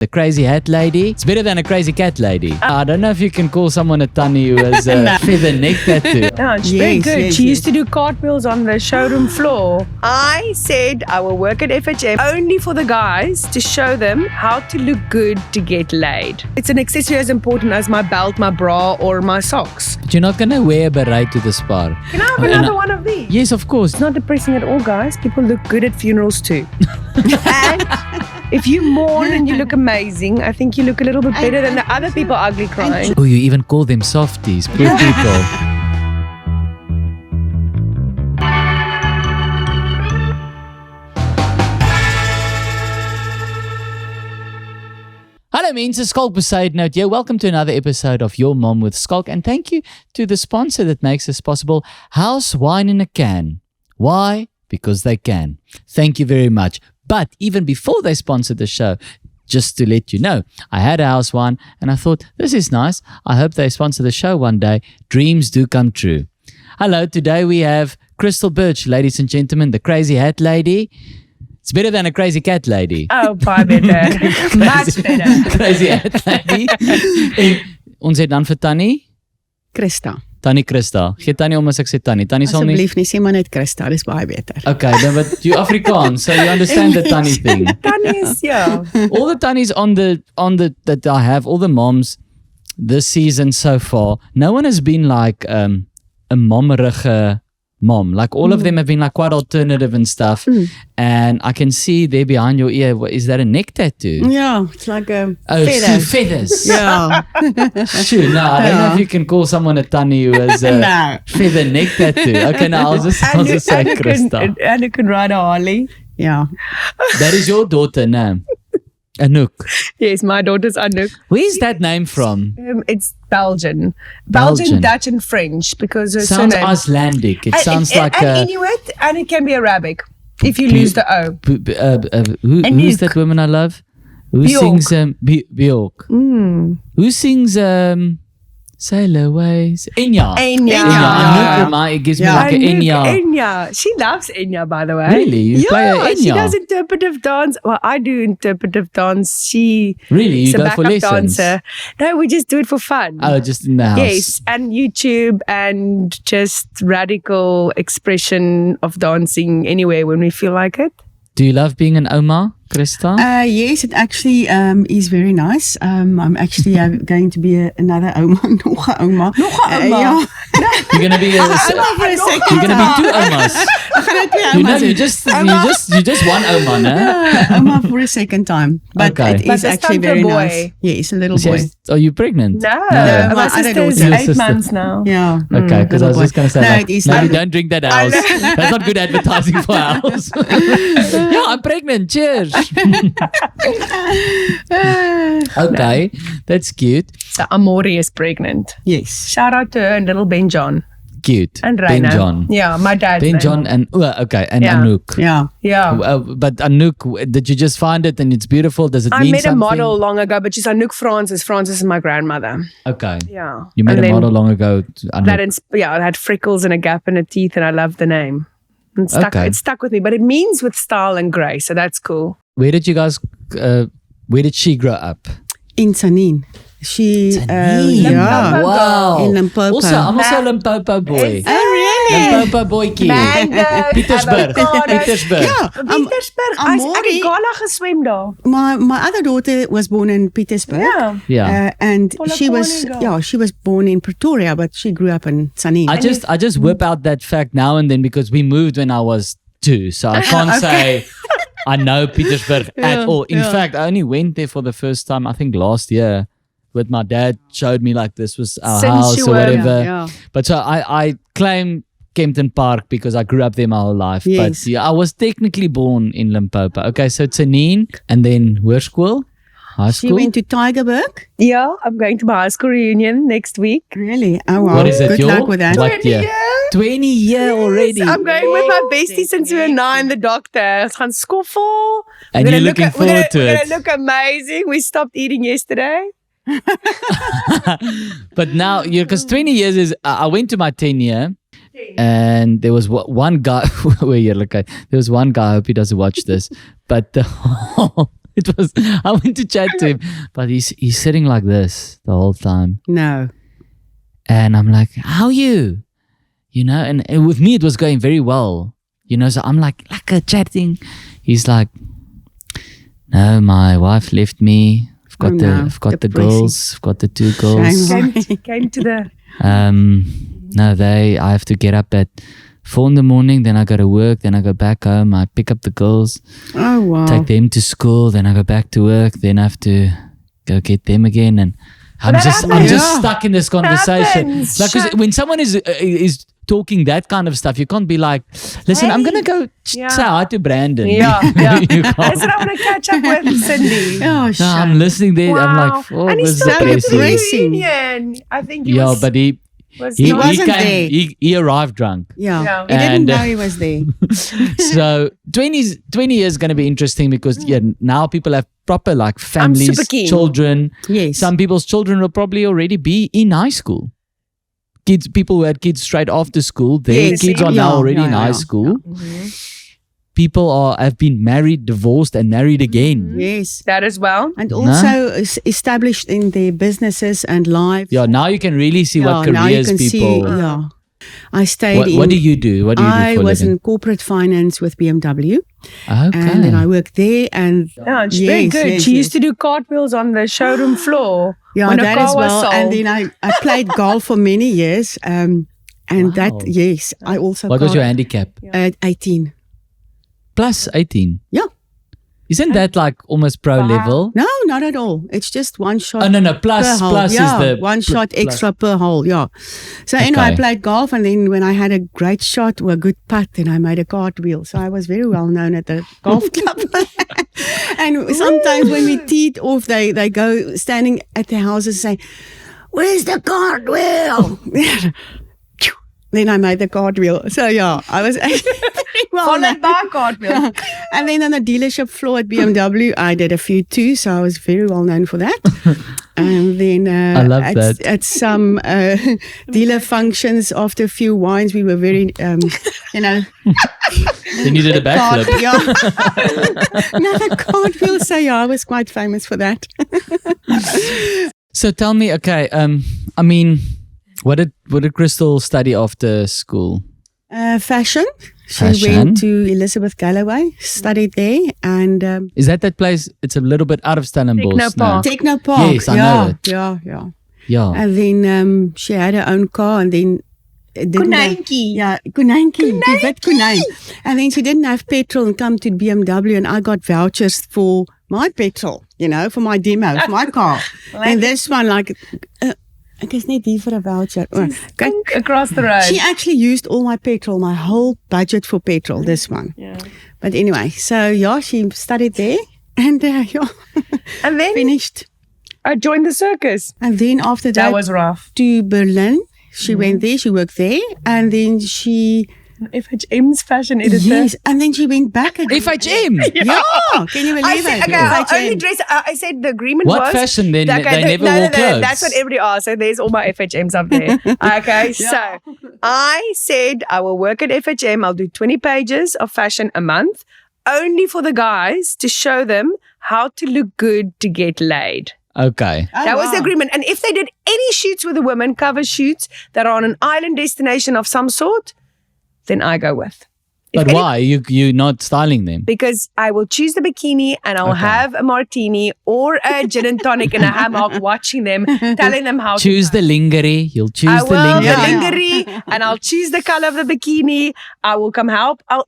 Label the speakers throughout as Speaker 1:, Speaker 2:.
Speaker 1: The crazy hat lady. It's better than a crazy cat lady. I don't know if you can call someone a tannie who has a feather neck tattoo.
Speaker 2: No, she's very good. She used to do cartwheels on the showroom floor. I said I will work at FHM only for the guys to show them how to look good to get laid. It's an accessory as important as my belt, my bra, or my socks.
Speaker 1: But you're not going to wear a beret to the spa.
Speaker 2: Can I have another one of these?
Speaker 1: Yes, of course.
Speaker 2: It's not depressing at all, guys. People look good at funerals too. And if you mourn and you look amazing, I think you look a little bit better than the other people ugly crying.
Speaker 1: Oh, you even call them softies. Poor people. Hallo mense, Schalk beside note here. Welcome to another episode of Your Mom with Schalk, and thank you to the sponsor that makes this possible, House Wine in a Can. Why? Because they can. Thank you very much. But even before they sponsored the show, just to let you know, I had a house wine and I thought, this is nice. I hope they sponsor the show one day. Dreams do come true. Hello, today we have Crystal Birch, ladies and gentlemen, the crazy hat lady. It's better than a crazy cat lady.
Speaker 2: Oh, baie beter. Much better.
Speaker 1: Crazy hat lady. En ons het dan vir Tannie?
Speaker 3: Christa.
Speaker 1: Tannie Christa. Gee Tannie om as ek sê Tannie. Tannie sal nie...
Speaker 3: Asseblief nie, sê maar net Christa, dis baie beter.
Speaker 1: Okay, then but you Afrikaans, so you understand the Tannie thing.
Speaker 2: Tannies, yeah.
Speaker 1: All the Tannies on the that I have, all the moms this season so far, no one has been like a mommerige mom. Like all of them have been like quite alternative and stuff. And I can see there behind your ear, is that a neck tattoo?
Speaker 3: Yeah, it's like a
Speaker 1: feather. Feathers.
Speaker 3: Yeah.
Speaker 1: Sure, no, I don't know if you can call someone a tannie who has a feather neck tattoo. Okay, now I'll just say Christa.
Speaker 2: And you can ride a Harley.
Speaker 3: Yeah.
Speaker 1: That is your daughter, no? Anouk.
Speaker 2: Yes, my daughter's Anouk.
Speaker 1: Where's that name from?
Speaker 2: It's Belgian, Dutch, and French because her
Speaker 1: sounds
Speaker 2: surname.
Speaker 1: Icelandic. It sounds like
Speaker 2: Inuit, and it can be Arabic if you lose the O.
Speaker 1: Who's that woman I love? Who
Speaker 2: Bjork.
Speaker 1: sings Bjork? Who sings Sailor Ways? Enya. Enya. It gives me like an
Speaker 2: Enya. She loves Enya, by the way.
Speaker 1: Really? You play an Enya?
Speaker 2: She does interpretive dance. Well, I do interpretive dance. She
Speaker 1: really? You
Speaker 2: is a
Speaker 1: go for
Speaker 2: backup
Speaker 1: lessons?
Speaker 2: dancer. No, we just do it for fun.
Speaker 1: Oh, just in the house.
Speaker 2: Yes, and YouTube and just radical expression of dancing anywhere when we feel like it.
Speaker 1: Do you love being an oma, Christa?
Speaker 3: Yes, it actually is very nice. I'm actually going to be another oma. Nog een oma.
Speaker 2: Yeah.
Speaker 1: You're going to be You're going to be two omas. You know, you just one oma, no?
Speaker 3: Oma for a second time. But
Speaker 1: Okay.
Speaker 3: it is
Speaker 2: But
Speaker 3: actually
Speaker 2: this time
Speaker 3: very
Speaker 2: a boy.
Speaker 3: nice. Yes, a little boy.
Speaker 1: Are you pregnant?
Speaker 2: No,
Speaker 3: No,
Speaker 2: my
Speaker 3: my other
Speaker 2: sister's
Speaker 3: daughter.
Speaker 2: 8 months now.
Speaker 3: Yeah.
Speaker 1: Okay, because I was just going to say,
Speaker 3: No,
Speaker 1: like,
Speaker 3: it is
Speaker 1: maybe
Speaker 3: like-
Speaker 1: don't drink that house. That's not good advertising for house. Yeah, I'm pregnant. Cheers. Okay, that's cute.
Speaker 2: So Amori is pregnant.
Speaker 3: Yes.
Speaker 2: Shout out to her and little Ben John.
Speaker 1: Cute.
Speaker 2: And
Speaker 1: Ben
Speaker 2: Raina.
Speaker 1: John.
Speaker 2: Yeah, my dad's
Speaker 1: Ben
Speaker 2: name.
Speaker 1: John and and
Speaker 2: Yeah.
Speaker 1: Anouk.
Speaker 3: Yeah.
Speaker 2: Yeah.
Speaker 1: But Anouk, did you just find it and it's beautiful? Does it
Speaker 2: I
Speaker 1: mean
Speaker 2: met
Speaker 1: something?
Speaker 2: a model long ago, but she's Anouk Francis. Francis is my grandmother.
Speaker 1: Okay.
Speaker 2: Yeah.
Speaker 1: You met
Speaker 2: And
Speaker 1: a
Speaker 2: then
Speaker 1: model long ago. Anouk.
Speaker 2: it had freckles and a gap in her teeth, and I love the name. It stuck with me, but it means with style and grace, so that's cool.
Speaker 1: Where did you guys? Where did she grow up?
Speaker 3: In Sanin. She,
Speaker 1: Limpopo. Wow.
Speaker 3: In Limpopo.
Speaker 1: Also, I'm also a Limpopo boy.
Speaker 3: Oh, really?
Speaker 1: Limpopo boykie.
Speaker 2: Mango,
Speaker 1: Pietersburg.
Speaker 2: avocados.
Speaker 1: Pietersburg.
Speaker 3: Yeah.
Speaker 2: Pietersburg. Ek het gala geswem daar.
Speaker 3: My other daughter was born in Pietersburg.
Speaker 2: Yeah.
Speaker 1: Yeah.
Speaker 3: And
Speaker 2: Volle
Speaker 3: she was
Speaker 2: koninga.
Speaker 3: she was born in Pretoria, but she grew up in Sanin.
Speaker 1: I just whip out that fact now and then because we moved when I was 2, so I can't say I know Pietersburg at all. In fact, I only went there for the first time I think last year. With my dad showed me like this was our
Speaker 2: Since
Speaker 1: house
Speaker 2: you
Speaker 1: or
Speaker 2: were-
Speaker 1: whatever.
Speaker 3: Yeah.
Speaker 1: But so I claim Kempton Park because I grew up there my whole life.
Speaker 3: Yes.
Speaker 1: But yeah, I was technically born in Limpopo. Okay, so Tsenin and then hoërskool, high
Speaker 3: She
Speaker 1: school.
Speaker 3: went to Tygerberg.
Speaker 2: Yeah, I'm going to my high school reunion next week.
Speaker 3: Really? Oh wow.
Speaker 1: What is it?
Speaker 3: Good luck with that.
Speaker 1: What year? 20 year already.
Speaker 2: I'm going with my bestie since we were 9, the doctor. Ons gaan skoffel.
Speaker 1: And
Speaker 2: We're
Speaker 1: you're
Speaker 2: gonna
Speaker 1: looking
Speaker 2: look-
Speaker 1: forward to
Speaker 2: We're
Speaker 1: it.
Speaker 2: going to look amazing. We stopped eating yesterday.
Speaker 1: But now, because 20 years is, I went to my 10 year and there was one guy, where you're looking, there was one guy, I hope he doesn't watch this, but the It was. I went to chat to him, but he's sitting like this the whole time,
Speaker 3: No.
Speaker 1: and I'm like, "How are you?" You know, and with me it was going very well. You know, so I'm like chatting. He's like, "No, my wife left me. I've got I've got the girls. I've got the 2 girls.
Speaker 2: Came to the.
Speaker 1: No, I have to get up at 4 a.m. Then I go to work. Then I go back home. I pick up the girls,
Speaker 3: Oh, wow.
Speaker 1: take them to school. Then I go back to work. Then I have to go get them again. And I'm just stuck in this conversation.
Speaker 2: Happens.
Speaker 1: Like, 'cause when someone is talking that kind of stuff, you can't be like, listen, I'm gonna go say hi to Brandon.
Speaker 2: Yeah.
Speaker 1: You can't.
Speaker 2: I said I want to catch up with Cindy.
Speaker 3: Oh,
Speaker 1: No,
Speaker 3: shame.
Speaker 1: I'm listening there. I'm like, oh,
Speaker 2: and
Speaker 1: this
Speaker 2: he's
Speaker 1: is
Speaker 2: still at the
Speaker 1: depressing.
Speaker 2: reunion. I think he
Speaker 1: Yeah,
Speaker 2: was.
Speaker 1: but he
Speaker 3: wasn't there.
Speaker 1: He arrived drunk.
Speaker 3: Yeah.
Speaker 2: Yeah.
Speaker 3: He didn't
Speaker 1: And,
Speaker 3: know he was there.
Speaker 1: So 20 years going to be interesting because now people have proper like families,
Speaker 2: super keen.
Speaker 1: children.
Speaker 3: Yes.
Speaker 1: Some people's children will probably already be in high school. People who had kids straight after school, their
Speaker 3: Yes,
Speaker 1: kids are now already in high
Speaker 3: yeah.
Speaker 1: school. People have been married, divorced, and married again.
Speaker 3: Yes.
Speaker 2: that as well.
Speaker 3: And also established in their businesses and lives.
Speaker 1: Yeah, now you can really see what
Speaker 3: now you
Speaker 1: careers
Speaker 3: can
Speaker 1: people.
Speaker 3: see. Yeah. I stayed in.
Speaker 1: What do you do? What do you do
Speaker 3: I
Speaker 1: for a
Speaker 3: was
Speaker 1: living?
Speaker 3: in corporate finance with BMW,
Speaker 1: Okay.
Speaker 3: and then I worked there. And
Speaker 2: Yeah, she's very
Speaker 3: Yes,
Speaker 2: good.
Speaker 3: yes,
Speaker 2: She
Speaker 3: yes.
Speaker 2: used to do cartwheels on the showroom floor.
Speaker 3: yeah,
Speaker 2: when a
Speaker 3: that
Speaker 2: car
Speaker 3: as
Speaker 2: was
Speaker 3: well.
Speaker 2: sold.
Speaker 3: And then I played golf for many years. And that,
Speaker 1: Wow.
Speaker 3: yes, I also
Speaker 1: What was
Speaker 3: got
Speaker 1: your handicap?
Speaker 3: at 18.
Speaker 1: Plus 18.
Speaker 3: Yeah.
Speaker 1: Isn't that like almost pro level?
Speaker 3: No, not at all. It's just one shot.
Speaker 1: Oh, no. Plus
Speaker 3: per hole.
Speaker 1: is the
Speaker 3: one shot
Speaker 1: plus.
Speaker 3: extra per hole. Yeah. So anyway, I
Speaker 1: Okay.
Speaker 3: played golf, and then when I had a great shot or a good putt, then I made a cartwheel. So I was very well known at the golf club. And sometimes when we teed off, they go standing at the houses saying, "Where's the cartwheel?" Then I made the cartwheel. So yeah, I was actually very well known.
Speaker 2: Followed by a cartwheel.
Speaker 3: And then on the dealership floor at BMW, I did a few too, so I was very well known for that. And then
Speaker 1: I love that.
Speaker 3: At some dealer functions, after a few wines, we were very,
Speaker 1: Then you did a backflip.
Speaker 3: Another cartwheel. So yeah, I was quite famous for that.
Speaker 1: So tell me, okay, I mean, what did Crystal study after school?
Speaker 3: Fashion. She
Speaker 1: Fashion.
Speaker 3: went to Elizabeth Galloway, studied there, and
Speaker 1: Is that place? It's a little bit out of Stellenbosch now.
Speaker 2: Technopark.
Speaker 3: Techno Park.
Speaker 1: Yes, I know that.
Speaker 3: Yeah.
Speaker 1: Yeah.
Speaker 3: And then she had her own car, and then
Speaker 2: Konijntjie.
Speaker 3: Yeah, konijntjie. Die wit konijn. And then she didn't have petrol and come to BMW, and I got vouchers for my petrol, for my demo, for my car. And this one, like, ek is net hier vir 'n voucher. Kyk,
Speaker 2: Across the road.
Speaker 3: she actually used all my petrol, my whole budget for petrol, this one.
Speaker 2: Yeah.
Speaker 3: But anyway, so yeah, she studied there, and
Speaker 2: And then
Speaker 3: finished.
Speaker 2: I joined the circus.
Speaker 3: And then after that,
Speaker 2: That was rough.
Speaker 3: to Berlin. She went there, she worked there, and then she,
Speaker 2: FHM's fashion editor.
Speaker 3: yes, and then she went back again.
Speaker 1: FHM.
Speaker 3: Yeah, can you believe
Speaker 2: I said,
Speaker 3: it?
Speaker 2: okay, I'll
Speaker 3: FHM.
Speaker 2: only dress. I said the agreement
Speaker 1: What
Speaker 2: was.
Speaker 1: fashion then?
Speaker 2: Okay,
Speaker 1: They never wore clothes.
Speaker 2: That's what everybody asked. So there's all my FHMs up there. Okay, so I said I will work at FHM. I'll do 20 pages of fashion a month, only for the guys to show them how to look good to get laid.
Speaker 1: Okay.
Speaker 3: Oh,
Speaker 2: That was the
Speaker 3: wow.
Speaker 2: agreement. And if they did any shoots with the women, cover shoots that are on an island destination of some sort, then I go with. If
Speaker 1: But
Speaker 2: any-
Speaker 1: why? You're not styling them?
Speaker 2: Because I will choose the bikini and I'll
Speaker 1: Okay.
Speaker 2: have a martini or a gin and tonic in a hammock watching them, telling them how
Speaker 1: Choose the lingerie. You'll choose
Speaker 2: I
Speaker 1: the
Speaker 2: will,
Speaker 1: lingerie.
Speaker 2: the lingerie, and I'll choose the color of the bikini. I will come help. I'll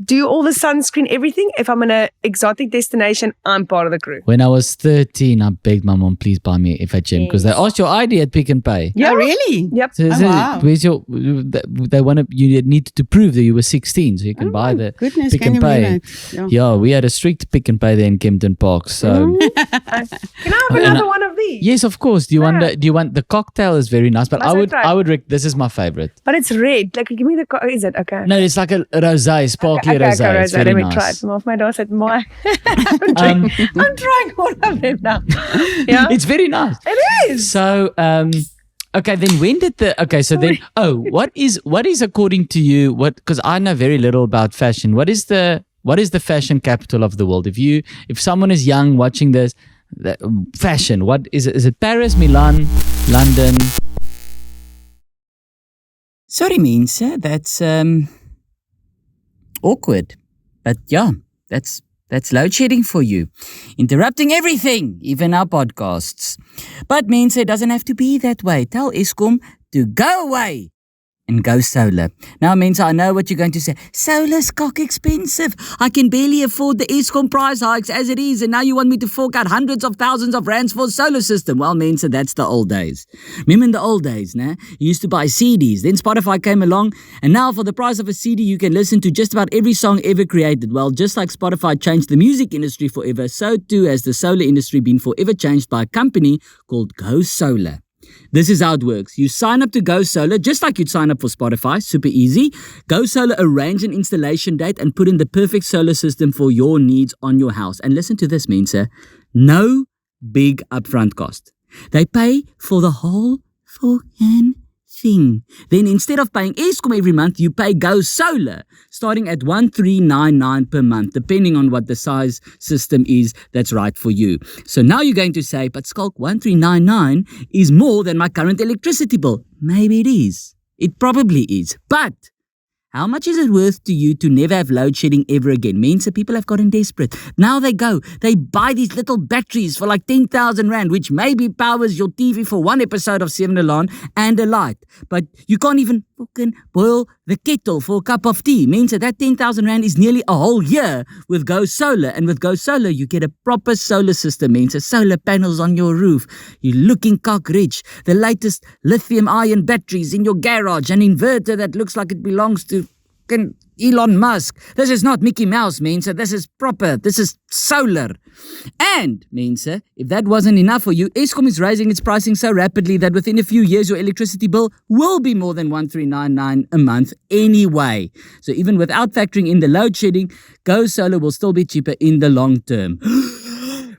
Speaker 2: do all the sunscreen, everything. If I'm in an exotic destination, I'm part of the crew.
Speaker 1: When I was 13, I begged my mom, please buy me FHM because they asked your ID at Pick and Pay.
Speaker 3: Oh, really?
Speaker 2: Yep.
Speaker 1: So,
Speaker 3: Oh, wow.
Speaker 1: where's your? They want to. You need to prove that you were 16, so you can buy the
Speaker 3: Goodness,
Speaker 1: Pick
Speaker 3: can
Speaker 1: and
Speaker 3: you
Speaker 1: Pay.
Speaker 3: believe it? Yeah.
Speaker 1: Yeah, we had a strict Pick and Pay there in Kempton Park. So
Speaker 2: Can I have another one of these?
Speaker 1: yes, of course. Do you want the cocktail is very nice, but
Speaker 2: Must I try?
Speaker 1: I would this is my favorite.
Speaker 2: But it's red. Like, give me the. Is it okay?
Speaker 1: No, it's like a rosé, sparkly
Speaker 2: Okay,
Speaker 1: rosé. It's
Speaker 2: Let
Speaker 1: very
Speaker 2: me
Speaker 1: nice.
Speaker 2: try it. Off my door said, "My."
Speaker 1: Um,
Speaker 2: I'm trying all of them now. Yeah,
Speaker 1: It's very nice.
Speaker 2: it is.
Speaker 1: So, okay, then when did what is according to you, because I know very little about fashion, what What is the fashion capital of the world? If someone is young watching this, fashion, what is it? Is it Paris, Milan, London?
Speaker 4: Sorry, mense, that's awkward. But yeah, that's load shedding for you. Interrupting everything, even our podcasts. But mense, it doesn't have to be that way. Tell Eskom to go away and go solar. Now, mense, I know what you're going to say. Solar's cock expensive. I can barely afford the Eskom price hikes as it is, and now you want me to fork out hundreds of thousands of rands for a solar system. Well, mense, that's the old days. Remember in the old days, nah? You used to buy CDs. Then Spotify came along, and now for the price of a CD, you can listen to just about every song ever created. Well, just like Spotify changed the music industry forever, so too has the solar industry been forever changed by a company called Go Solar. This is how it works. You sign up to Go Solar just like you'd sign up for Spotify. Super easy. Go Solar arrange an installation date and put in the perfect solar system for your needs on your house. And listen to this, mense. No big upfront cost. They pay for the whole fucking thing. Then instead of paying Eskom every month, you pay Go Solar, starting at 1,399 per month, depending on what the size system is that's right for you. So now you're going to say, but Schalk, 1,399 is more than my current electricity bill. Maybe it is. It probably is. But how much is it worth to you to never have load shedding ever again? Mense, people have gotten desperate. Now they buy these little batteries for like 10,000 rand, which maybe powers your TV for one episode of 7 Alarm and a light. But you can't even fucking boil the kettle for a cup of tea. Mense, that 10,000 rand is nearly a whole year with Go Solar. And with Go Solar, you get a proper solar system, mense. Solar panels on your roof. You're looking cock rich. The latest lithium-ion batteries in your garage. An inverter that looks like it belongs to Elon Musk. This is not Mickey Mouse, mense. This is proper. This is solar. And, mense, if that wasn't enough for you, Eskom is raising its pricing so rapidly that within a few years, your electricity bill will be more than 1,399 a month anyway. So even without factoring in the load shedding, Go Solar will still be cheaper in the long term.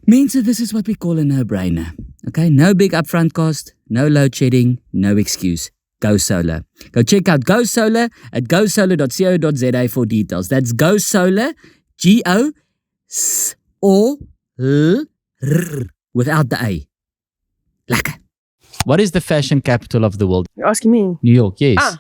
Speaker 4: Mense, this is what we call a no-brainer. Okay, no big upfront cost, no load shedding, no excuse. Go Solar. Go check out Go Solar at gosolar.co.za for details. That's Go Solar, G-O-S-O-L-R, without the A. Lekker.
Speaker 1: What is the fashion capital of the world?
Speaker 2: You're asking me?
Speaker 1: New York, yes.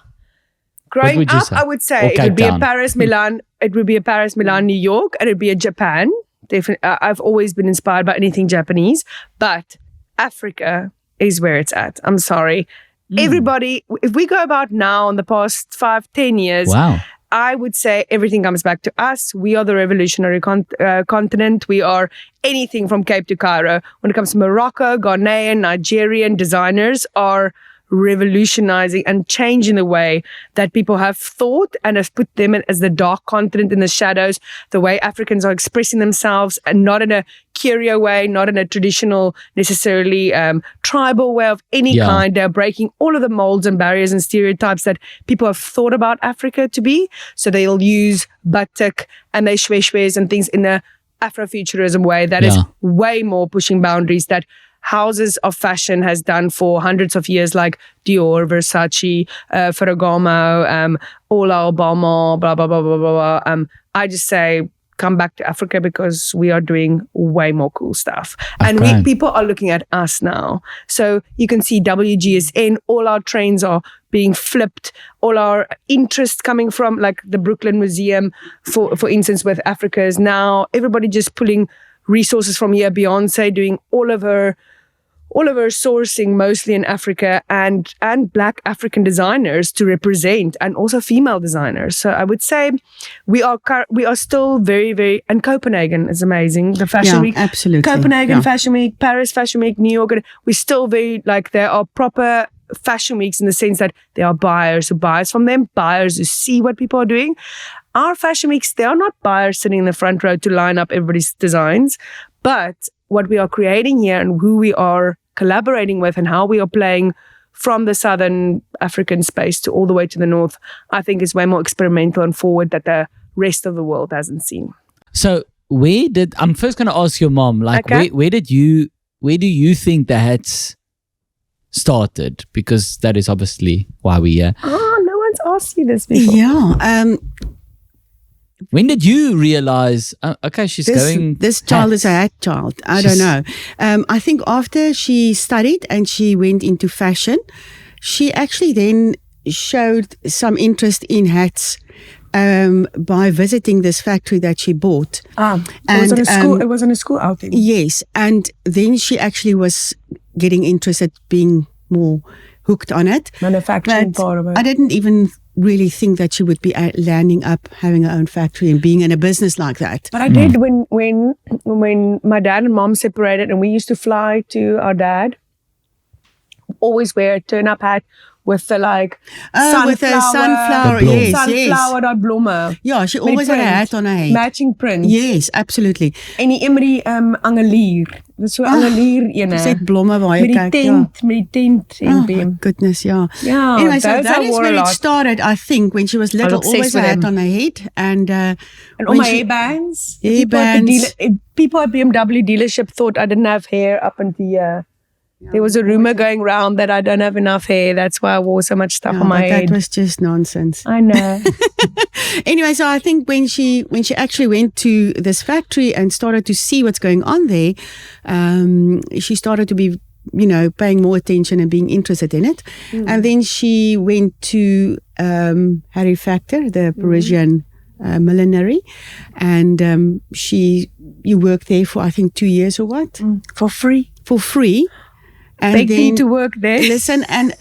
Speaker 2: Growing
Speaker 1: would you
Speaker 2: up,
Speaker 1: say?
Speaker 2: I would
Speaker 1: Or
Speaker 2: say it
Speaker 1: Cape
Speaker 2: would be a
Speaker 1: Town?
Speaker 2: Paris, Milan. It would be a Paris, Milan, New York, and it would be a Japan. Definitely, I've always been inspired by anything Japanese, but Africa is where it's at. I'm sorry. Everybody, if we go about now in the past 5-10 years,
Speaker 1: Wow.
Speaker 2: I would say everything comes back to us. We are the revolutionary continent. We are anything from Cape to Cairo. When it comes to Morocco, Ghanaian, Nigerian designers are revolutionizing and changing the way that people have thought and have put them in as the dark continent in the shadows, the way Africans are expressing themselves, and not in a curio way, not in a traditional, necessarily tribal way of any kind. They're breaking all of the molds and barriers and stereotypes that people have thought about Africa to be. So they'll use batik and they shweshwes and things in a Afrofuturism way that is way more pushing boundaries that houses of fashion has done for hundreds of years, like Dior, Versace, Ferragamo, Ola Obama, blah, blah, blah, blah, blah, blah. I just say, come back to Africa because we are doing way more cool stuff. And people are looking at us now. So you can see WGSN, all our trains are being flipped, all our interest coming from like the Brooklyn Museum, for instance, with Africa is now everybody just pulling resources from here. Beyonce doing all of her sourcing mostly in Africa and Black African designers to represent, and also female designers. So I would say we are still very, very, and Copenhagen is amazing. The Fashion Week,
Speaker 3: absolutely.
Speaker 2: Copenhagen Fashion Week, Paris Fashion Week, New York. We're still very there are proper fashion weeks in the sense that there are buyers who buy from them, buyers who see what people are doing. Our fashion weeks, they are not buyers sitting in the front row to line up everybody's designs, but what we are creating here and who we are collaborating with and how we are playing from the southern African space to all the way to the north, I think is way more experimental and forward that the rest of the world hasn't seen.
Speaker 1: So I'm first going to ask your mom, where do you think the hats started? Because that is obviously why we're here.
Speaker 2: Oh, no one's asked you this before.
Speaker 3: Yeah.
Speaker 1: When did you realize, okay, she's going...
Speaker 3: This child is a hat child. I don't know. I think after she studied and she went into fashion, she actually then showed some interest in hats by visiting this factory that she bought.
Speaker 2: It was on a school outing.
Speaker 3: Yes, and then she actually was getting interested, being more hooked on it.
Speaker 2: Manufacturing part of it.
Speaker 3: I didn't even really think that she would be landing up having her own factory and being in a business like that.
Speaker 2: But I did when my dad and mom separated and we used to fly to our dad, always wear a turn-up hat with the
Speaker 3: with a sunflower, yes,
Speaker 2: sunflower dat blomme.
Speaker 3: Yeah, she always had a hat on her head.
Speaker 2: Matching print.
Speaker 3: Yes, absolutely.
Speaker 2: En die een met die angelier. Dis so angelier ene.
Speaker 3: Sy het blomme waar jy kyk.
Speaker 2: Met die tent en
Speaker 3: my goodness, yeah.
Speaker 2: Yeah,
Speaker 3: anyway, so that is where it started, I think, when she was little, always a hat on her head. And
Speaker 2: all my hairbands.
Speaker 3: Hairbands.
Speaker 2: People at BMW dealership thought I didn't have hair up until here. There was a rumor going around that I don't have enough hair. That's why I wore so much stuff on my head.
Speaker 3: That was just nonsense.
Speaker 2: I know.
Speaker 3: Anyway, so I think when she actually went to this factory and started to see what's going on there, she started to be, paying more attention and being interested in it. And then she went to Harry Factor, the Parisian millinery, and you worked there for I think 2 years or what?
Speaker 2: For free.
Speaker 3: For free. And
Speaker 2: begged me to work there.
Speaker 3: Listen, and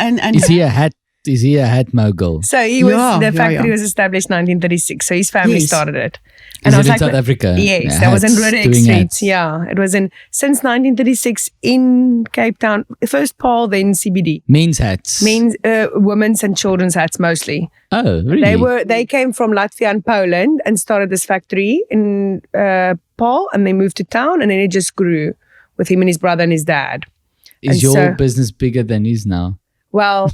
Speaker 1: Is he a hat mogul?
Speaker 2: So the factory was established 1936. So his family started it.
Speaker 1: And I was in South Africa?
Speaker 2: Yes, that was in Rudolph Street. Yeah, it was since 1936 in Cape Town. First Paul, then CBD.
Speaker 1: Men's hats?
Speaker 2: Women's and children's hats mostly.
Speaker 1: Oh, really?
Speaker 2: They came from Latvia and Poland and started this factory in Paul, and they moved to town, and then it just grew with him and his brother and his dad.
Speaker 1: Is your business bigger than his now?
Speaker 2: Well,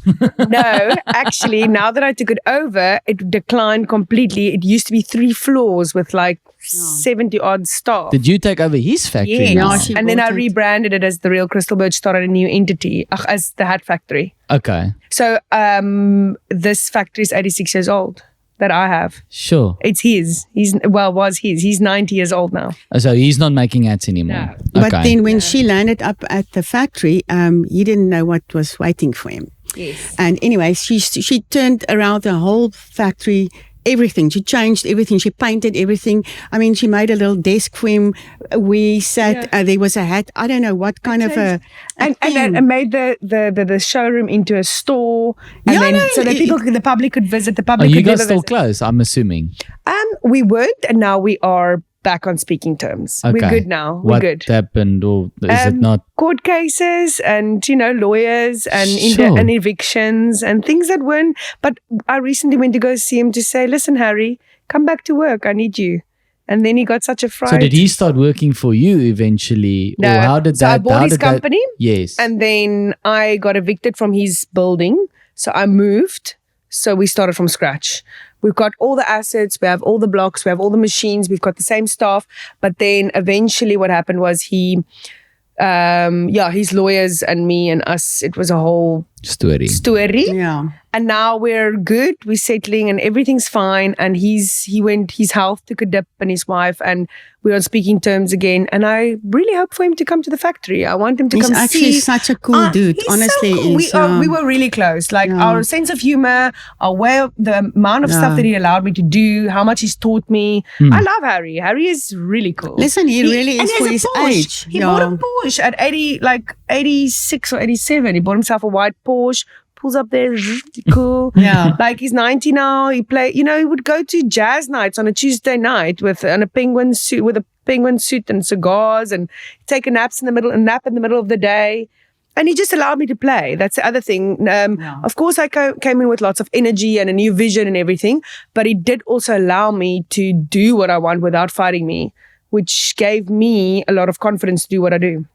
Speaker 2: no, actually, now that I took it over, it declined completely. It used to be 3 floors with 70 odd staff.
Speaker 1: Did you take over his factory?
Speaker 2: Yes.
Speaker 1: Now?
Speaker 2: And then I rebranded it as the Real Crystal Birch, started a new entity, as the hat factory.
Speaker 1: Okay.
Speaker 2: So this factory is 86 years old that I have.
Speaker 1: Sure.
Speaker 2: It's his. Was his. He's 90 years old now.
Speaker 1: So he's not making hats anymore.
Speaker 2: No.
Speaker 3: Okay. But then when she landed up at the factory, he didn't know what was waiting for him.
Speaker 2: Yes.
Speaker 3: And anyway, she turned around the whole factory, everything. She changed everything. She painted everything. I mean, she made a little desk for him. We sat, there was a hat. I don't know what kind of a
Speaker 2: and made the showroom into a store. And so that the public could visit. The public
Speaker 1: you
Speaker 2: could
Speaker 1: guys still close, I'm assuming?
Speaker 2: We weren't, and now we are back on speaking terms.
Speaker 1: Okay.
Speaker 2: We're good now. We're good.
Speaker 1: What happened, or is it not?
Speaker 2: Court cases and, lawyers and, and evictions and things that weren't. But I recently went to go see him to say, listen, Harry, come back to work. I need you. And then he got such a fright.
Speaker 1: So did he start working for you eventually?
Speaker 2: No.
Speaker 1: Or how did that?
Speaker 2: I bought his company.
Speaker 1: Yes.
Speaker 2: And then I got evicted from his building. So I moved. So we started from scratch. We've got all the assets, we have all the blocks, we have all the machines, we've got the same staff. But then eventually what happened was his lawyers and me and us, it was a whole story.
Speaker 3: Yeah.
Speaker 2: And now we're good, we're settling and everything's fine. And his health took a dip, and his wife, and we're on speaking terms again. And I really hope for him to come to the factory. I want him to come see. He's
Speaker 3: actually such a cool dude. Honestly,
Speaker 2: so cool. We were really close. Our sense of humor, our way of the amount of stuff that he allowed me to do, how much he's taught me. I love Harry. Harry is really cool.
Speaker 3: Listen, he really is for his age.
Speaker 2: He bought a Porsche at 86 or 87. He bought himself a white Porsche. Pulls up there, cool.
Speaker 3: Yeah.
Speaker 2: He's 90 now. He he would go to jazz nights on a Tuesday night with a penguin suit and cigars, and take a nap in the middle of the day. And he just allowed me to play. That's the other thing. Of course, I came in with lots of energy and a new vision and everything, but he did also allow me to do what I want without fighting me, which gave me a lot of confidence to do what I do.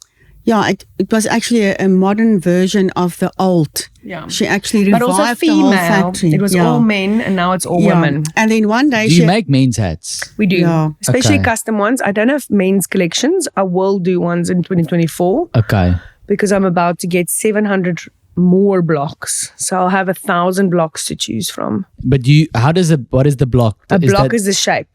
Speaker 3: Yeah, it was actually a modern version of the old.
Speaker 2: Yeah.
Speaker 3: She actually revived
Speaker 2: but also female.
Speaker 3: The whole factory.
Speaker 2: It was all men, and now it's all women.
Speaker 3: And then one day
Speaker 1: do you make men's hats?
Speaker 2: We do.
Speaker 3: Yeah.
Speaker 2: Especially custom ones. I don't have men's collections. I will do ones in 2024.
Speaker 1: Okay.
Speaker 2: Because I'm about to get 700 more blocks. So I'll have 1,000 blocks to choose from.
Speaker 1: But what is the block?
Speaker 2: Block is the shape.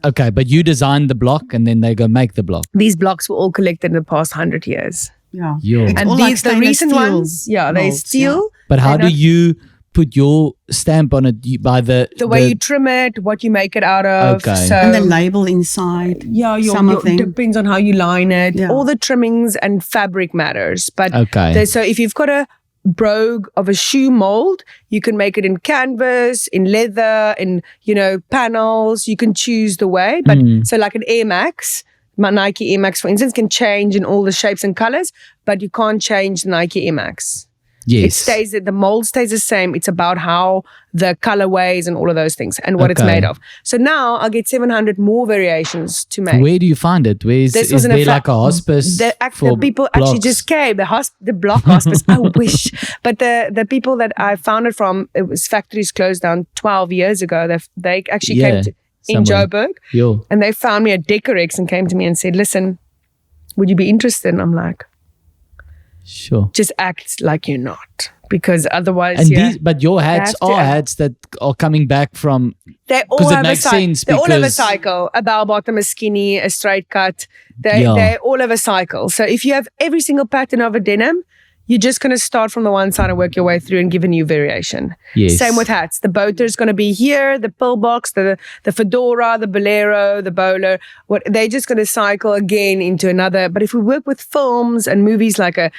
Speaker 1: Okay, but you designed the block and then they go make the block.
Speaker 2: These blocks were all collected in the past 100 years.
Speaker 3: Yeah.
Speaker 1: Yo.
Speaker 3: It's
Speaker 2: And
Speaker 3: all
Speaker 2: these,
Speaker 3: like
Speaker 2: the recent
Speaker 3: stainless steel
Speaker 2: ones, they're
Speaker 3: molds,
Speaker 2: steel.
Speaker 1: But how
Speaker 2: They're
Speaker 1: do
Speaker 2: not-
Speaker 1: you put your stamp on it by the
Speaker 2: way you trim it, what you make it out of.
Speaker 1: Okay.
Speaker 2: So,
Speaker 3: And the label inside.
Speaker 2: yeah,
Speaker 3: some of them.
Speaker 2: depends on how you line it.
Speaker 3: Yeah.
Speaker 2: All the trimmings and fabric matters. But
Speaker 1: Okay.
Speaker 2: so if you've got a brogue of a shoe mold, you can make it in canvas, in leather, in panels. You can choose the way. But so like an Air Max, my Nike Air Max, for instance, can change in all the shapes and colors, but you can't change the Nike Air Max. It
Speaker 1: Yes.
Speaker 2: stays, the mold stays the same. It's about how the colorways and all of those things and what it's
Speaker 1: Okay.
Speaker 2: made of. So now I'll get 700 more variations to make.
Speaker 1: Where do you find it? Is
Speaker 2: in
Speaker 1: there like a hospice?
Speaker 2: The
Speaker 1: for
Speaker 2: people actually
Speaker 1: blocks?
Speaker 2: just came. The block hospice. I wish, but the people that I found it from, it was factories closed down 12 years ago. They actually
Speaker 1: Yeah,
Speaker 2: came in
Speaker 1: somewhere.
Speaker 2: Joburg,
Speaker 1: Yo.
Speaker 2: and they found me at Decorex and came to me and said, "Listen, would you be interested?" And I'm like,
Speaker 1: Sure.
Speaker 2: "Just act like you're not, because otherwise,
Speaker 1: And
Speaker 2: yeah."
Speaker 1: but your hats
Speaker 2: have to
Speaker 1: are
Speaker 2: act.
Speaker 1: hats that are coming back from.
Speaker 2: They all
Speaker 1: 'Cause it
Speaker 2: have
Speaker 1: makes
Speaker 2: a cycle.
Speaker 1: sense
Speaker 2: They all have a
Speaker 1: because-
Speaker 2: cycle. A bell bottom, a skinny, a straight cut.
Speaker 1: Yeah.
Speaker 2: They all have a cycle. So if you have every single pattern of a denim, you're just going to start from the one side and work your way through and give a new variation.
Speaker 1: Yes.
Speaker 2: Same with hats. The boater is going to be here, the pillbox, the fedora, the bolero, the bowler. They're just going to cycle again into another. But if we work with films and movies like a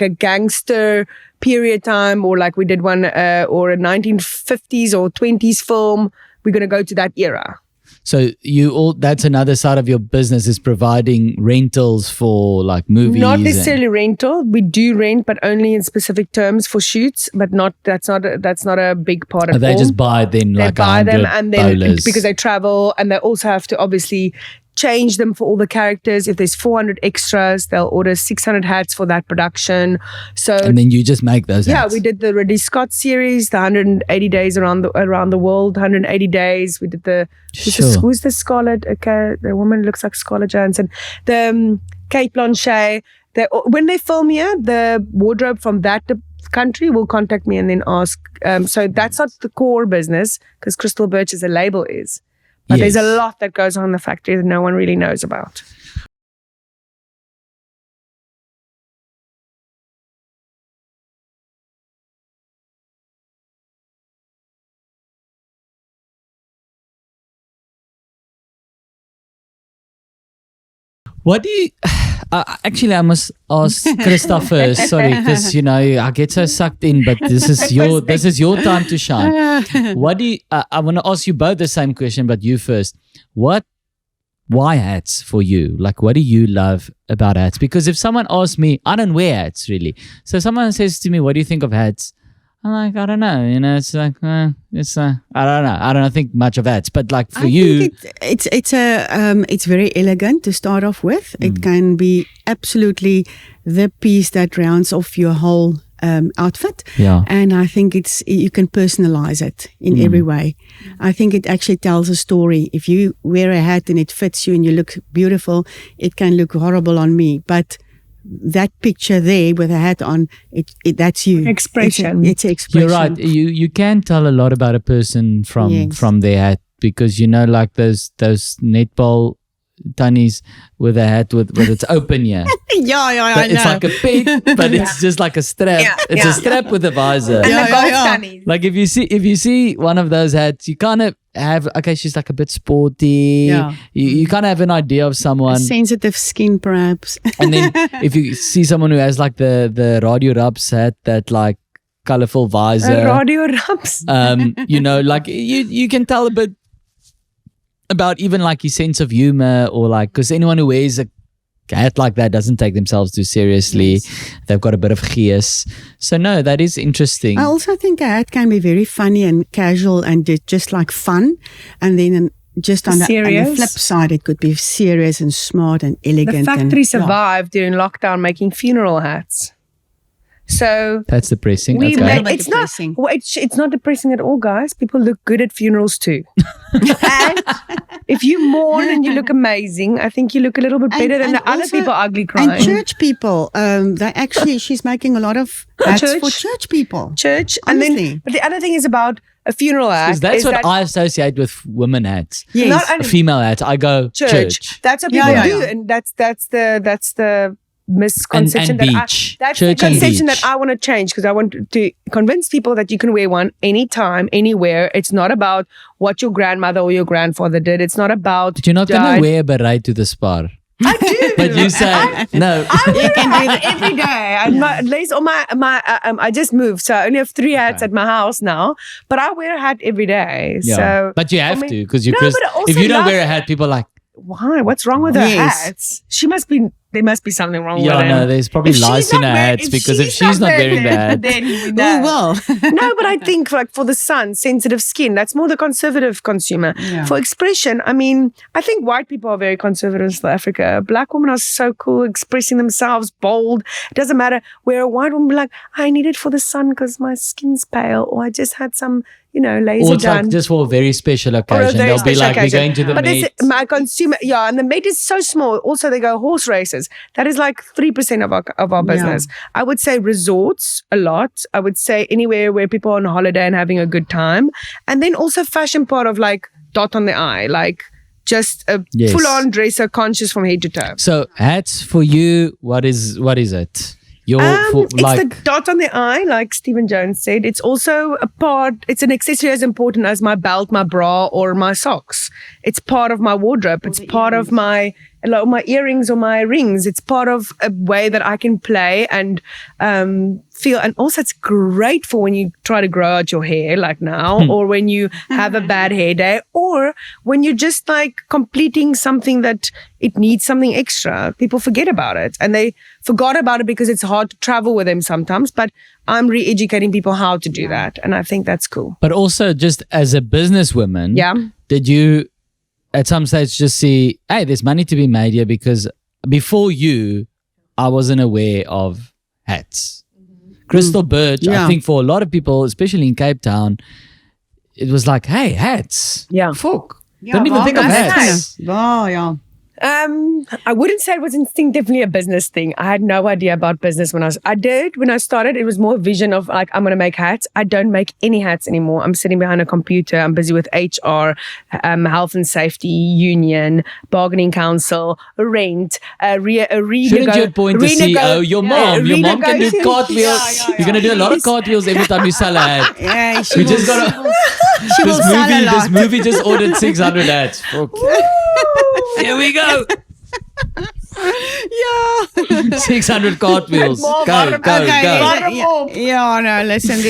Speaker 2: gangster period time, or like we did one or a 1950s or 20s film, we're going to go to that era.
Speaker 1: So that's another side of your business is providing rentals for like movies.
Speaker 2: Not
Speaker 1: and-
Speaker 2: necessarily rental. We do rent, but only in specific terms for shoots. But that's not a big part at
Speaker 1: They
Speaker 2: all.
Speaker 1: just buy then
Speaker 2: They
Speaker 1: like
Speaker 2: buy them
Speaker 1: 100
Speaker 2: and then
Speaker 1: bowlers.
Speaker 2: because they travel, and they also have to obviously change them for all the characters. If there's 400 extras, they'll order 600 hats for that production. So
Speaker 1: and then you just make those hats.
Speaker 2: we did the Ridley Scott series, the 180 days around the world, 180 days. We did who's the Scarlett? Okay, the woman looks like Scarlett Johansson. The Kate Blanchett. When they film here, the wardrobe from that country will contact me and then ask. So that's not the core business, because Crystal Birch as a label is. But there's a lot that goes on in the factory that no one really knows about.
Speaker 1: What do you? Actually, I must ask Christoph first. Sorry, because I get so sucked in. But this is your time to shine. What do you? I want to ask you both the same question, but you first. Why hats for you? Like, what do you love about hats? Because if someone asks me, I don't wear hats really. So someone says to me, "What do you think of hats?" I'm like, I don't know. It's like, I don't know. I don't think much of hats. But like for you,
Speaker 3: it's very elegant to start off with. It can be absolutely the piece that rounds off your whole outfit.
Speaker 1: Yeah.
Speaker 3: And I think you can personalize it in every way. I think it actually tells a story. If you wear a hat and it fits you and you look beautiful, it can look horrible on me. But that picture there with a hat on, that's you.
Speaker 2: Expression.
Speaker 3: It's expression.
Speaker 1: you're right. You can tell a lot about a person from their hat, because like those netball tunnies with a hat with its open here.
Speaker 3: Yeah,
Speaker 1: It's like a peg, but it's just like a strap. It's a strap with a visor.
Speaker 2: And the golf
Speaker 3: yeah.
Speaker 2: tunnies.
Speaker 1: Like if you see one of those hats, you kind of have, okay, she's like a bit sporty.
Speaker 3: Yeah.
Speaker 1: You kind of have an idea of someone.
Speaker 3: Sensitive skin, perhaps.
Speaker 1: And then if you see someone who has like the Radio Raps hat, that like colorful visor.
Speaker 2: Radio Raps.
Speaker 1: Like you can tell a bit about even like his sense of humor, or like, because anyone who wears a hat like that doesn't take themselves too seriously.
Speaker 3: Yes.
Speaker 1: They've got a bit of gees. So no, that is interesting.
Speaker 3: I also think a hat can be very funny and casual and just like fun. And then on the flip side, it could be serious and smart and elegant.
Speaker 2: The factory survived during lockdown making funeral hats. So
Speaker 1: that's depressing.
Speaker 2: we
Speaker 1: Okay.
Speaker 2: made,
Speaker 3: It's depressing.
Speaker 2: it's not depressing at all, guys. People look good at funerals too. And if you mourn and you look amazing, I think you look a little bit better than
Speaker 3: and
Speaker 2: the other
Speaker 3: also-
Speaker 2: people ugly crying.
Speaker 3: And church people, she's making a lot of hats for church people.
Speaker 2: Church.
Speaker 3: Honestly.
Speaker 2: But the other thing is about a funeral hat.
Speaker 1: Because that's
Speaker 2: is
Speaker 1: what
Speaker 2: that
Speaker 1: I associate with women hats.
Speaker 3: Yes.
Speaker 2: Not
Speaker 1: A
Speaker 2: only
Speaker 1: female hat. I go church.
Speaker 2: That's what people
Speaker 3: Yeah,
Speaker 2: do,
Speaker 3: yeah.
Speaker 2: and that's the misconception
Speaker 1: And
Speaker 2: that
Speaker 1: beach.
Speaker 2: that's
Speaker 1: Church
Speaker 2: the
Speaker 1: and
Speaker 2: conception
Speaker 1: beach.
Speaker 2: that I want to change, because I want to convince people that you can wear one anytime, anywhere. It's not about what your grandmother or your grandfather did. It's not about.
Speaker 1: But you're not going to wear a beret to the spar.
Speaker 2: I do.
Speaker 1: But you say, no.
Speaker 2: I wear a hat every day. And at least on my I just moved, so I only have 3 hats at my house now. But I wear a hat every day.
Speaker 1: Yeah.
Speaker 2: So,
Speaker 1: But you have
Speaker 2: for me-
Speaker 1: to, because you
Speaker 2: No,
Speaker 1: Chris.
Speaker 2: but I also
Speaker 1: If you don't
Speaker 2: love-
Speaker 1: wear a hat, people are like,
Speaker 2: why? What's wrong with her
Speaker 3: Yes.
Speaker 2: hats? There must be something wrong with
Speaker 1: yeah,
Speaker 2: them.
Speaker 1: no, there's probably
Speaker 2: If
Speaker 1: lice
Speaker 2: she's
Speaker 1: in
Speaker 2: not
Speaker 1: her
Speaker 2: wearing-
Speaker 1: hats, because if she's not wearing the hat.
Speaker 2: then we
Speaker 3: Oh,
Speaker 2: know.
Speaker 3: well.
Speaker 2: No, but I think like for the sun, sensitive skin, that's more the conservative consumer.
Speaker 3: Yeah.
Speaker 2: For expression, I mean, I think white people are very conservative in South Africa. Black women are so cool, expressing themselves, bold. It doesn't matter. Where a white woman be like, I need it for the sun because my skin's pale, or I just had some, laser
Speaker 1: Or it's
Speaker 2: done.
Speaker 1: like just for a very special
Speaker 2: Or a
Speaker 1: occasion.
Speaker 2: very
Speaker 1: They'll be
Speaker 2: special
Speaker 1: like,
Speaker 2: occasion.
Speaker 1: we're going to the
Speaker 2: But
Speaker 1: Met.
Speaker 2: my consumer, and the Met is so small. Also, they go horse races. That is like 3% of our business. I would say resorts a lot. I would say anywhere where people are on holiday and having a good time. And then also fashion part of like dot on the eye, like just a
Speaker 1: Yes.
Speaker 2: full-on dresser conscious from head to toe.
Speaker 1: So hats for you, what is it? Your
Speaker 2: It's the dot on the eye, like Stephen Jones said. It's also it's an accessory as important as my belt, my bra, or my socks. It's part of my wardrobe. It's part of my earrings or my rings. It's part of a way that I can play and feel. And also it's great for when you try to grow out your hair like now, or when you have a bad hair day, or when you're just like completing something that it needs something extra. People forget about it, and they forgot about it because it's hard to travel with them sometimes. But I'm re-educating people how to do that, and I think that's cool.
Speaker 1: But also just as a businesswoman,
Speaker 2: Yeah.
Speaker 1: did you at some stage just see, hey, there's money to be made here? Because before you, I wasn't aware of hats. Crystal Birch, I
Speaker 3: Yeah.
Speaker 1: think for a lot of people, especially in Cape Town, it was like, hey, hats.
Speaker 2: Yeah.
Speaker 1: Fuck. Don't even think of
Speaker 2: that's
Speaker 1: hats.
Speaker 3: Oh, yeah.
Speaker 2: I wouldn't say it was instinctively a business thing. I had no idea about business when I started. It was more a vision of like, I'm going to make hats. I don't make any hats anymore. I'm sitting behind a computer. I'm busy with HR, health and safety, union, bargaining council, rent,
Speaker 1: Shouldn't you appoint the CEO? Your mom can do cartwheels. You're going to do a lot of cartwheels every time you sell a hat.
Speaker 3: Yeah,
Speaker 1: We just got to...
Speaker 3: she will sell a lot.
Speaker 1: This movie just ordered 600 hats. Fuck. Here we go.
Speaker 3: Yeah.
Speaker 1: 600 cartwheels. Go.
Speaker 3: Yeah, no, listen,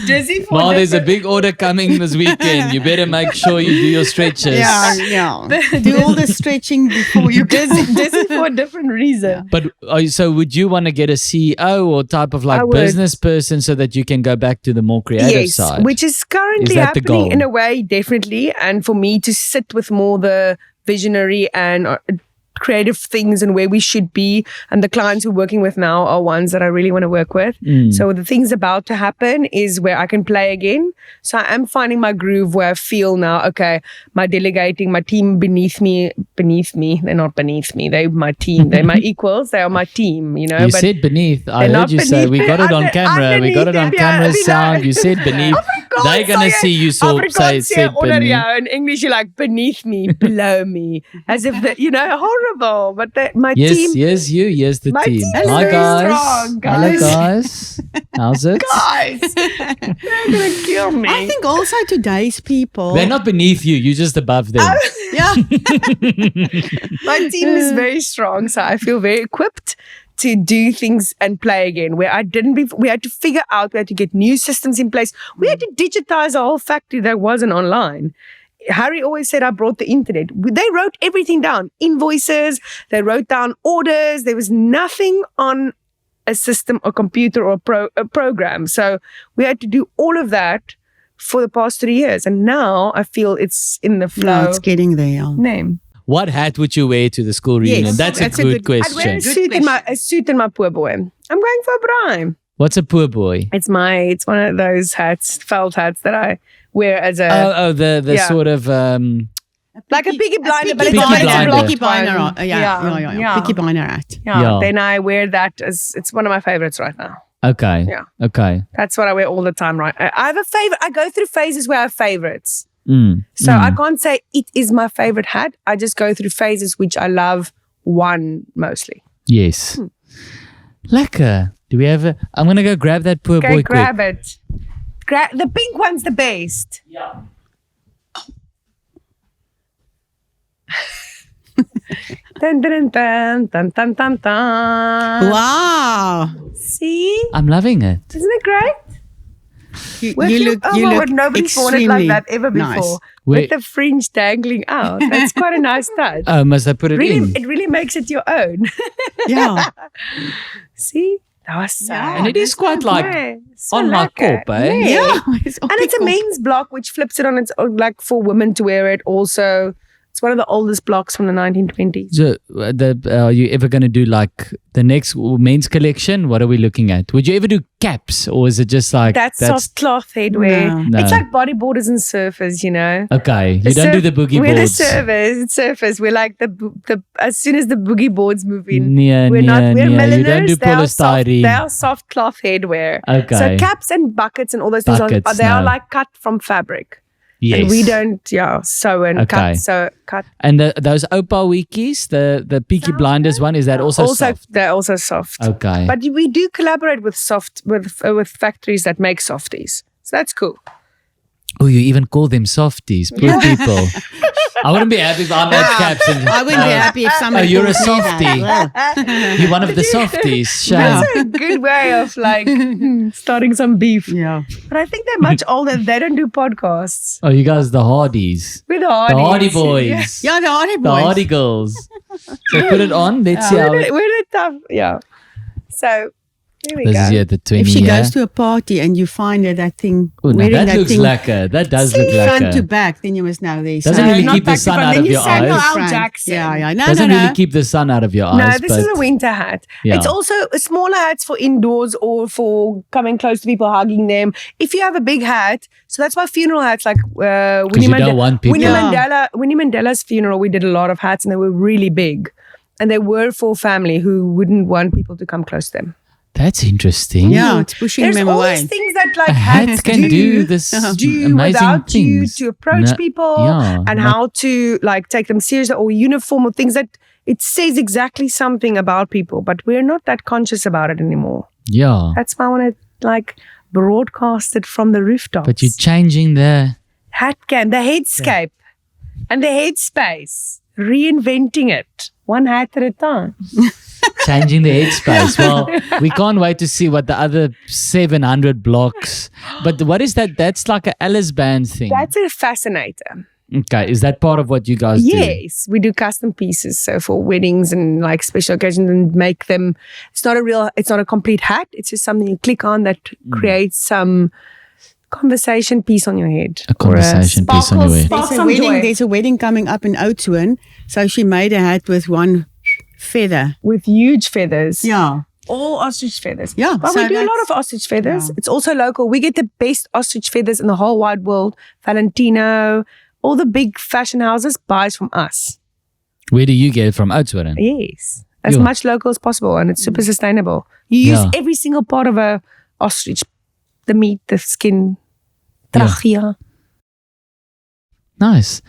Speaker 1: There's a big order coming this weekend. You better make sure you do your stretches.
Speaker 3: Yeah. Do all the stretching before you
Speaker 2: Dizzy for a different reason.
Speaker 1: But so would you want to get a CEO or type of like
Speaker 2: I would.
Speaker 1: business person so that you can go back to the more creative side?
Speaker 2: Which is currently
Speaker 1: Is that the
Speaker 2: happening
Speaker 1: goal?
Speaker 2: in a way, definitely. And for me to sit with more the visionary and creative things and where we should be, and the clients we're working with now are ones that I really want to work with. So the things about to happen is where I can play again. So I am finding my groove where I feel now, okay, my delegating, my team beneath me, they're not beneath me, they're my team, they're my equals, they are my team,
Speaker 1: You
Speaker 2: but
Speaker 1: said beneath. I
Speaker 2: they're
Speaker 1: heard
Speaker 2: not
Speaker 1: you say
Speaker 2: beneath
Speaker 1: we
Speaker 2: me.
Speaker 1: got it on
Speaker 2: Under-
Speaker 1: camera. We got it on
Speaker 2: underneath them,
Speaker 1: camera
Speaker 2: yeah,
Speaker 1: sound. You said beneath. They're gonna see you said
Speaker 2: onder
Speaker 1: beneath.
Speaker 2: jou. In English, you're like beneath me, below me, as if horrible. But my
Speaker 1: Yes,
Speaker 2: team,
Speaker 1: yes, you. Yes, the
Speaker 2: My
Speaker 1: team.
Speaker 2: team is
Speaker 1: Hi
Speaker 2: very
Speaker 1: guys.
Speaker 2: strong,
Speaker 1: Hello
Speaker 2: guys.
Speaker 1: guys. How's it?
Speaker 2: guys, they're gonna kill me.
Speaker 3: I think also today's people.
Speaker 1: They're not beneath you. You're just above them.
Speaker 3: Yeah.
Speaker 2: My team is very strong, so I feel very equipped to do things and play again. Where I didn't be, we had to figure out, we had to get new systems in place. We had to digitize a whole factory that wasn't online. Harry always said I brought the internet. They wrote everything down, invoices, they wrote down orders. There was nothing on a system or computer or a program. So we had to do all of that for the past 3 years. And now I feel it's in the flow.
Speaker 3: No, it's getting there. Yeah.
Speaker 2: Name.
Speaker 1: What hat would you wear to the school reunion? That's a good
Speaker 2: I'd wear
Speaker 1: question.
Speaker 2: a suit in my poor boy. I'm going for a braai.
Speaker 1: What's a poor boy?
Speaker 2: It's one of those hats, felt hats that I wear as a
Speaker 1: The
Speaker 2: yeah.
Speaker 1: sort of
Speaker 2: like a piggy blinder, but
Speaker 1: Peaky
Speaker 2: it's
Speaker 1: Blinder.
Speaker 2: a block
Speaker 3: Peaky Blinder.
Speaker 2: one.
Speaker 3: Yeah. Peaky Blinder hat.
Speaker 2: Yeah.
Speaker 1: Yeah.
Speaker 2: Then I wear that as it's one of my favorites right now.
Speaker 1: Okay.
Speaker 2: Yeah.
Speaker 1: Okay.
Speaker 2: That's what I wear all the time, right? I have a favorite. I go through phases where I have favorites.
Speaker 1: Mm.
Speaker 2: So I can't say it is my favorite hat. I just go through phases which I love one mostly.
Speaker 1: Yes. Lekker. Do we have I'm going to go grab that poor
Speaker 2: Okay,
Speaker 1: boy
Speaker 2: grab
Speaker 1: quick.
Speaker 2: it. The pink one's the best.
Speaker 1: Yeah.
Speaker 2: Dun, dun, dun, dun, dun, dun, dun.
Speaker 3: Wow.
Speaker 2: See?
Speaker 1: I'm loving it.
Speaker 2: Isn't it great?
Speaker 3: You
Speaker 2: With nobody's worn it like that ever before.
Speaker 3: nice.
Speaker 1: Wait.
Speaker 2: With the fringe dangling out. That's quite a nice touch.
Speaker 1: Oh, must I put it in?
Speaker 2: It really makes it your own.
Speaker 3: Yeah.
Speaker 2: See? That was so.
Speaker 1: And it is quite like
Speaker 2: so
Speaker 1: on my
Speaker 2: lekker.
Speaker 1: kop, eh?
Speaker 3: Yeah. It's
Speaker 2: And it's a men's block which flips it on its own, like for women to wear it also. It's one of the oldest blocks from the 1920s.
Speaker 1: So, are you ever going to do like the next men's collection? What are we looking at? Would you ever do caps, or is it just like
Speaker 2: That's soft cloth headwear.
Speaker 1: No.
Speaker 2: It's like bodyboarders and surfers, you know.
Speaker 1: Okay, you don't do the boogie
Speaker 2: We're
Speaker 1: boards.
Speaker 2: the surfers. We're like the as soon as the boogie boards move in,
Speaker 1: Yeah,
Speaker 2: we're
Speaker 1: yeah,
Speaker 2: we're
Speaker 1: yeah.
Speaker 2: milliners.
Speaker 1: You don't do polystyrene.
Speaker 2: They are soft cloth headwear.
Speaker 1: Okay.
Speaker 2: So caps and buckets and all those things
Speaker 1: Buckets,
Speaker 2: they are
Speaker 1: no.
Speaker 2: like cut from fabric.
Speaker 1: Yes.
Speaker 2: And we don't sew and
Speaker 1: Okay.
Speaker 2: cut.
Speaker 1: And those Opa Wikis, the Peaky Blinders one, is that also soft?
Speaker 2: They're also soft.
Speaker 1: Okay.
Speaker 2: But we do collaborate with with factories that make softies. So that's cool.
Speaker 1: Oh, you even call them softies. Poor people. I wouldn't be happy if I made caps. And,
Speaker 3: I wouldn't be happy if somebody
Speaker 1: you're a
Speaker 3: calls me that.
Speaker 1: softie.
Speaker 3: Well,
Speaker 1: You're one of the softies. Shame.
Speaker 2: That's a good way of like starting some beef.
Speaker 3: yeah.
Speaker 2: But I think they're much older. They don't do podcasts.
Speaker 1: Oh, you guys, the Hardies.
Speaker 2: We're the
Speaker 1: The
Speaker 2: Hardies.
Speaker 1: Hardy Boys.
Speaker 3: Yeah, the Hardy
Speaker 1: The
Speaker 3: boys.
Speaker 1: Hardy Girls. So put it on. Let's see how
Speaker 2: We're
Speaker 1: it.
Speaker 2: the tough. Yeah. So here we
Speaker 1: This
Speaker 2: go.
Speaker 1: is the 20
Speaker 3: If she
Speaker 1: yeah?
Speaker 3: goes to a party and you find her that thing,
Speaker 1: Oh, no,
Speaker 3: wearing
Speaker 1: that
Speaker 3: that
Speaker 1: looks
Speaker 3: thing
Speaker 1: lekker. That does look
Speaker 3: front to
Speaker 1: lekker.
Speaker 3: back, then you must know there's
Speaker 1: Doesn't really
Speaker 2: not
Speaker 1: keep the
Speaker 2: back to
Speaker 1: sun
Speaker 2: front.
Speaker 1: out
Speaker 2: Then
Speaker 1: of
Speaker 2: you
Speaker 1: your
Speaker 2: Samuel
Speaker 1: eyes.
Speaker 2: L. Jackson.
Speaker 3: Yeah, yeah. No,
Speaker 1: Doesn't
Speaker 3: no,
Speaker 1: really
Speaker 3: no.
Speaker 1: keep the sun out of your
Speaker 2: No,
Speaker 1: eyes.
Speaker 2: this
Speaker 1: but
Speaker 2: is a winter hat.
Speaker 1: Yeah.
Speaker 2: It's also a smaller hats for indoors or for coming close to people, hugging them. If you have a big hat, so that's why funeral hats like Winnie
Speaker 1: you don't want people-
Speaker 2: Winnie Mandela's funeral, we did a lot of hats and they were really big. And they were for family who wouldn't want people to come close to them.
Speaker 1: That's interesting.
Speaker 3: Yeah, it's pushing
Speaker 2: There's
Speaker 3: them
Speaker 2: all
Speaker 3: away.
Speaker 2: these things that like
Speaker 1: A hat
Speaker 2: hats
Speaker 1: can do this
Speaker 2: do
Speaker 1: amazing
Speaker 2: without you
Speaker 1: things.
Speaker 2: to approach
Speaker 1: No,
Speaker 2: people
Speaker 1: yeah,
Speaker 2: and
Speaker 1: not-
Speaker 2: how to like take them seriously or uniform or things that it says exactly something about people, but we're not that conscious about it anymore.
Speaker 1: Yeah.
Speaker 2: That's why I want to like broadcast it from the rooftops.
Speaker 1: But you're changing the.
Speaker 2: the headscape and the headspace, reinventing it one hat at a time.
Speaker 1: Changing the headspace. Well, we can't wait to see what the other 700 blocks. But what is that? That's like a Alice band thing.
Speaker 2: That's a fascinator.
Speaker 1: Okay, is that part of what you guys do?
Speaker 2: Yes, we do custom pieces. So for weddings and like special occasions and make them, it's not a complete hat. It's just something you click on that creates some conversation piece on your head.
Speaker 1: A conversation
Speaker 2: Or a
Speaker 1: piece on your head.
Speaker 3: There's a wedding coming up in Oudtshoorn, so she made a hat with one feather.
Speaker 2: With huge feathers.
Speaker 3: Yeah.
Speaker 2: All ostrich feathers.
Speaker 3: Yeah,
Speaker 2: But
Speaker 3: so
Speaker 2: we do a lot
Speaker 3: that's-
Speaker 2: of ostrich feathers.
Speaker 3: Yeah.
Speaker 2: It's also local. We get the best ostrich feathers in the whole wide world. Valentino, all the big fashion houses buys from us.
Speaker 1: Where do you get it from? Oudtshoorn?
Speaker 2: Yes. As
Speaker 1: Yeah.
Speaker 2: much local as possible, and it's super sustainable. You use
Speaker 1: Yeah.
Speaker 2: every single part of a ostrich. The meat, the skin, trachea.
Speaker 1: Nice.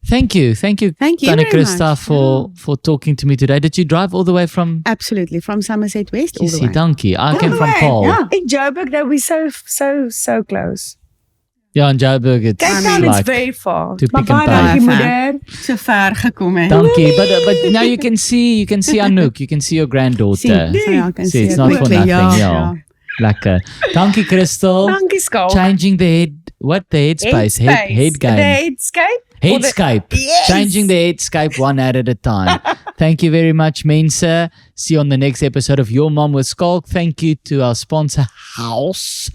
Speaker 1: Thank you.
Speaker 3: Thank you
Speaker 1: Dana
Speaker 3: very
Speaker 1: Christa,
Speaker 3: much.
Speaker 1: for talking to me today. Did you drive all the way from
Speaker 3: Absolutely, from Somerset West all the
Speaker 1: Kissy
Speaker 3: way.
Speaker 1: Donkey? I came from
Speaker 2: way,
Speaker 1: Paul.
Speaker 3: yeah.
Speaker 2: In Joburg, that we so close.
Speaker 1: Yeah, in Joburg, it's
Speaker 2: Cape Town is
Speaker 1: like
Speaker 2: very far.
Speaker 1: to
Speaker 2: Maar
Speaker 1: Pick and
Speaker 2: baie
Speaker 1: Pay.
Speaker 2: dankie,
Speaker 3: Baie
Speaker 2: moeder.
Speaker 3: So ver gekomen.
Speaker 1: donkey. But now you can see Anouk. You can see your granddaughter.
Speaker 3: So I can
Speaker 1: See,
Speaker 3: see
Speaker 1: it's
Speaker 3: it
Speaker 1: not for
Speaker 3: quickly.
Speaker 1: nothing.
Speaker 3: Yeah.
Speaker 1: Lekker. Dankie, Crystal.
Speaker 2: Dankie, Schalk.
Speaker 1: Changing the headspace. Head game.
Speaker 2: The headscape. Or the-
Speaker 1: Headscape.
Speaker 2: Yes.
Speaker 1: Changing the headscape one hat at a time. Thank you very much, mense. See you on the next episode of Your Mom with Schalk. Thank you to our sponsor, House.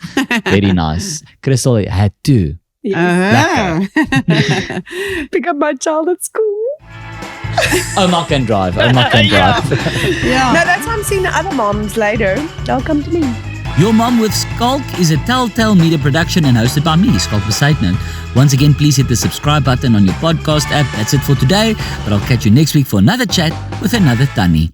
Speaker 1: Very nice. Crystal had two.
Speaker 3: Oh.
Speaker 2: Pick up my child at school.
Speaker 1: Oma can drive. Oma can drive.
Speaker 3: Yeah.
Speaker 2: No, that's why I'm seeing the other moms later. They'll come to me.
Speaker 4: Your Mom with Schalk is a Telltale Media production and hosted by me, Schalk Besaidnout. Once again, please hit the subscribe button on your podcast app. That's it for today, but I'll catch you next week for another chat with another Tannie.